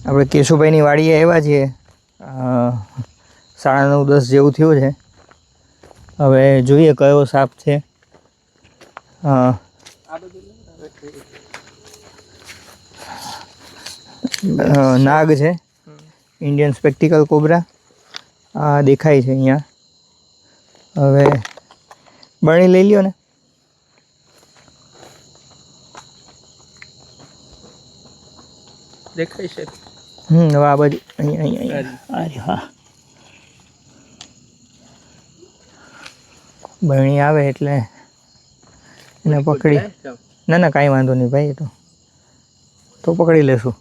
આપણે કેશુભાઈની વાડીએ આવ્યા છીએ 9:30-10 જેવું થયું છે. હવે જોઈએ કયો સાપ છે. નાગ છે, ઇન્ડિયન સ્પેક્ટિકલ કોબરા. આ દેખાય છે અહીંયા. હવે બરણી લઈ લ્યો ને. દેખાય છે. હવે આ બાજુ અહીંયા અરે હા, બરણી આવે એટલે એને પકડી. ના કાંઈ વાંધો નહીં ભાઈ, તો પકડી લેશું.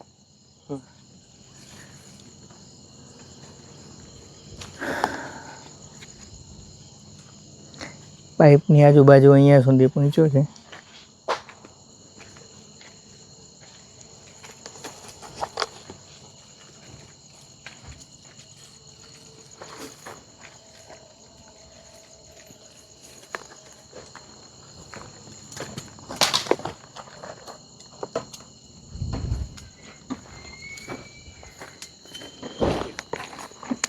પાઇપની આજુબાજુ અહીંયા સુધી પહોંચ્યો છે.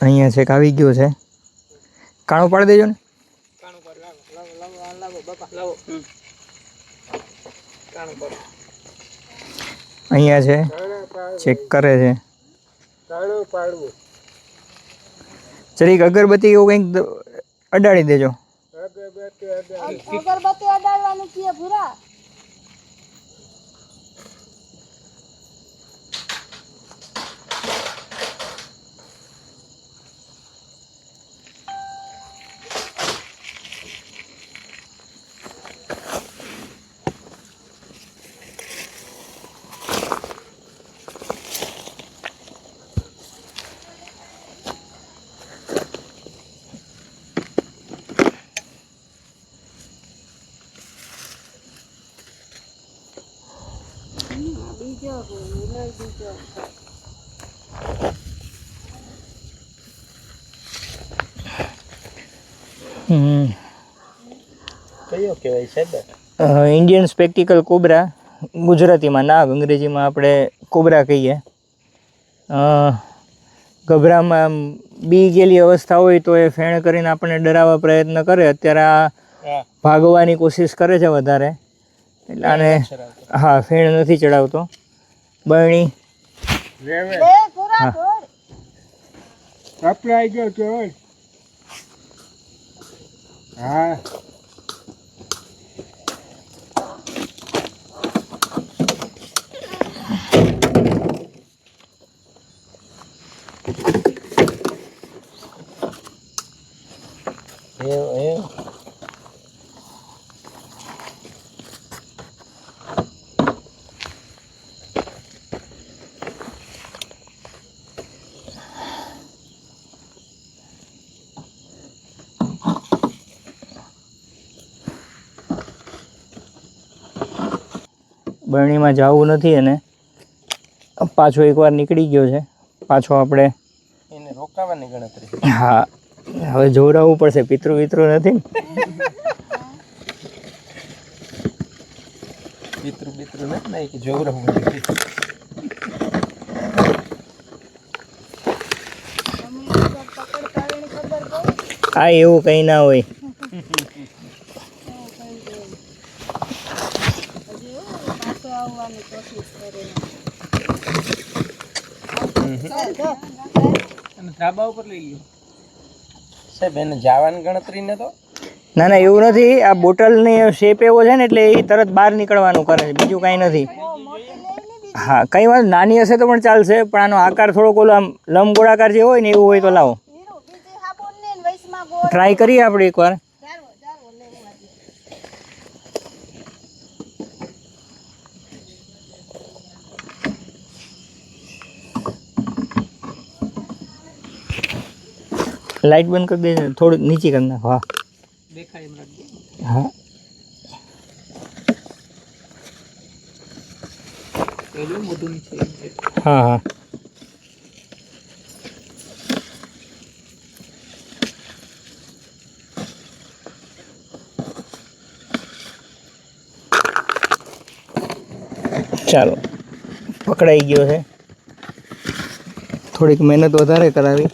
અહીંયા છેક આવી ગયો છે. કાણું પાડી દેજો ને. અહીંયા છે, ચેક કરે છે. જરીક અગરબત્તી એવું કંઈક અડાડી દેજો. અગરબત્તી અડાડવાનું છે ભૂરા. કયો કહેવાય સાહેબ? ઇન્ડિયન સ્પેક્ટિકલ કોબરા, ગુજરાતીમાં નાગ, અંગ્રેજીમાં આપણે કોબરા કહીએ. ગભરામાં બી ગયેલી અવસ્થા હોય તો એ ફેણ કરીને આપણને ડરાવવા પ્રયત્ન કરે. અત્યારે આ ભાગવાની કોશિશ કરે છે વધારે, એટલે આને હા ફેણ નથી ચડાવતો. બરણી અપલાઈ ગયો તો હા. બરણીમાં જવું નથી અને પાછો એકવાર નીકળી ગયો છે. પાછો આપણે એને રોકાવાની ગણતરી. હા, હવે જોવડાવવું પડશે. પિતૃ નથી ને. પિતૃ નથી કે જોવડાવવું. હા, એવું કંઈ ના હોય. ધાબા ઉપર લઈ ગયો સાહેબ. એને જવાની ગણતરી ને તો ના એવું નથી. આ બોટલની શેપ એવો છે ને એટલે એ તરત બહાર નીકળવાનું કરે છે, બીજું કાંઈ નથી. હા, કંઈ વાત નાની હશે તો પણ ચાલશે, પણ આનો આકાર થોડોક ઓલો આમ લંબગોળાકાર જે હોય ને એવું હોય તો લાવો. ટ્રાય કરીએ આપણે એકવાર. લાઇટ બંધ કરી દે, થોડું નીચે કરી નાખો. હા દેખાય એમ રાખજો. હા, મોટું નીચે. હા હા. ચાલો, પકડાઈ ગયો છે. થોડીક મહેનત વધારે કરાવી.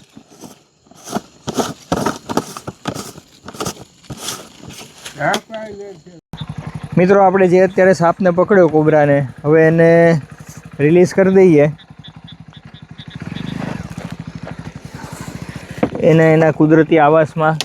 મિત્રો આપણે જે અત્યારે સાપને પકડ્યો કોબરાને, હવે એને રિલીઝ કરી દઈએ. એને એના કુદરતી આવાસમાં